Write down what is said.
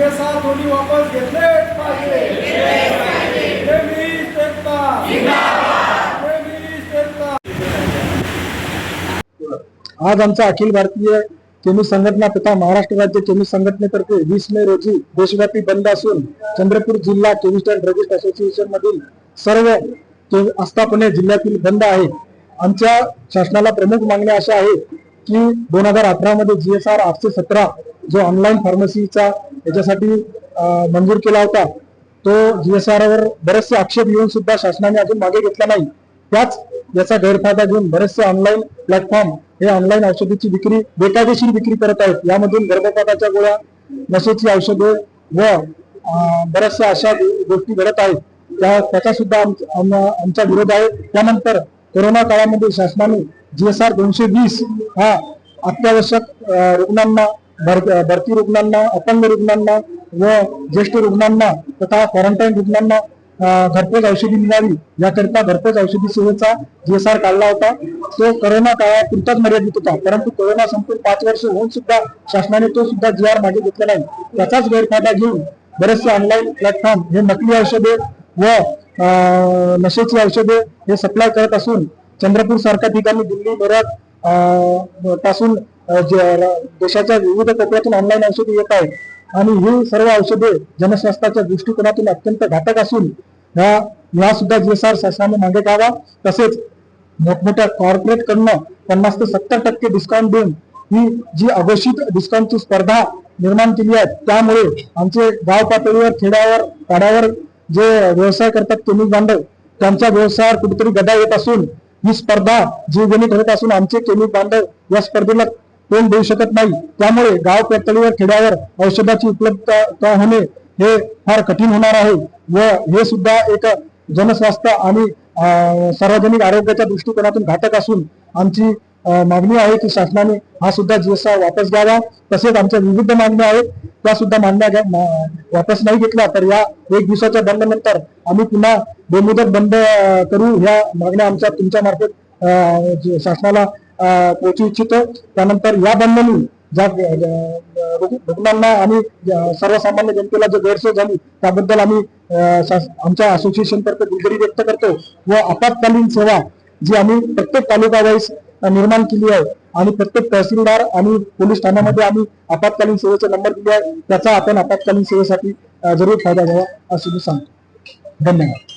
GSR दोन्ही वापस घेतलेच पाहिजे. प्रेमिस्ट एकता. प्रेमिस्ट एकता. आज आमचा अखिल भारतीय केमिस्ट संघटना तथा महाराष्ट्र राज्य केमिस्ट संघटनेतर्फे 20 मे रोजी देशव्यापी बंद असून चंद्रपूर जिल्हा केमिस्ट अँड ड्रगिस्ट असोसिएशन मधील सर्व आस्थापने जिल्ह्यातील बंद आहे. आमच्या शासनाला प्रमुख मागण्या अशा आहेत की 2018 मध्ये GSR 817 जो ऑनलाईन फार्मसीचा याच्यासाठी मंजूर केला होता, तो GSR वर बरेचसे आक्षेप येऊन सुद्धा शासनाने अजून मागे घेतला नाही. त्याच याचा गैरफायदा घेऊन बरेचसे ऑनलाईन प्लॅटफॉर्म हे ऑनलाईन औषधाची विक्री बेकायदेशीर विक्री करत आहेत. यामधून गर्भपाताच्या गोळ्या, नशेची औषधे व बऱ्याचशा अशा गोष्टी घडत आहेत. त्याचा सुद्धा आमचा विरोध आहे. त्यानंतर कोरोना काळामध्ये शासनाने GSR 220 हा अत्यावश्यक रुग्णांना, भरती रुग्णांना, अपंग रुग्णांना व ज्येष्ठ रुग्णांना तथा क्वारंटाईन रुग्णांना घरपोच औषधी मिळावी याकरिता घरपोच औषधी सेवेचा GSR काढला होता. तो कोरोना काळापुरताच मर्यादित होता, परंतु कोरोना संपून 5 वर्ष होऊन सुद्धा शासनाने तो सुद्धा GR मागे घेतला नाही. त्याचाच गैरफायदा घेऊन बरेचसे ऑनलाईन प्लॅटफॉर्म हे नकली औषधे व नशेची औषधे हे सप्लाय करत असून चंद्रपूर सारख्या ठिकाणी दिल्ली भरात पासून देशाच्या विविध कोपऱ्यातून ऑनलाईन औषधे येत आहेत आणि ही सर्व औषधे जनस्वास्थ्याच्या दृष्टिकोनातून अत्यंत घातक असून ह्या सुद्धा GSR शासनाने मागे घ्यावा. तसेच मोठमोठ्या कॉर्पोरेट कडनं 50 ते 70% डिस्काउंट देऊन ही जी अघोषित डिस्काउंटची स्पर्धा निर्माण केली आहे, त्यामुळे आमचे गाव पातळीवर, खेड्यावर, पाड्यावर जे व्यवसाय करतात केमिस्ट बांधव त्यांच्या व्यवसायावर कुठेतरी गदा येत असून ही स्पर्धा जीवघेणी ठरत असून आमचे केमिस्ट बांधव या स्पर्धेला तोंड देऊ शकत नाही. त्यामुळे गाव पातळीवर, खेड्यावर औषधाची उपलब्धता होणे हे फार कठीण होणार आहे व हे सुद्धा एक जनस्वास्थ्य आणि सार्वजनिक आरोग्याच्या दृष्टिकोनातून घातक असून आमची मागणी आहे की शासनाने हा सुद्धा GSR वापस घ्यावा. तसेच आमच्या विविध मागण्या आहेत, त्या सुद्धा मागण्या वापस नाही घेतल्या तर या 1 दिवसाच्या बंद नंतर आम्ही पुन्हा बेमुदत बंद करू. ह्या मागण्या आमच्या तुमच्या मार्फत शासनाला पोहोचू इच्छितो. त्यानंतर या बंदनी ज्या रुग्णांना आणि सर्वसामान्य जनतेला जो गैरसोय झाली त्याबद्दल आम्ही आमच्या असोसिएशन तर्फे दिलगिरी व्यक्त करतो व आपत्कालीन सेवा जी आम्ही प्रत्येक तालुका वाईज निर्माण केली आहे आणि प्रत्येक तहसीलदार आणि पोलीस ठाण्यामध्ये आम्ही आपत्कालीन सेवेचे नंबर दिले आहे, त्याचा आपण आपत्कालीन सेवेसाठी जरूर फायदा घ्यावा असे मी सांगतो. धन्यवाद.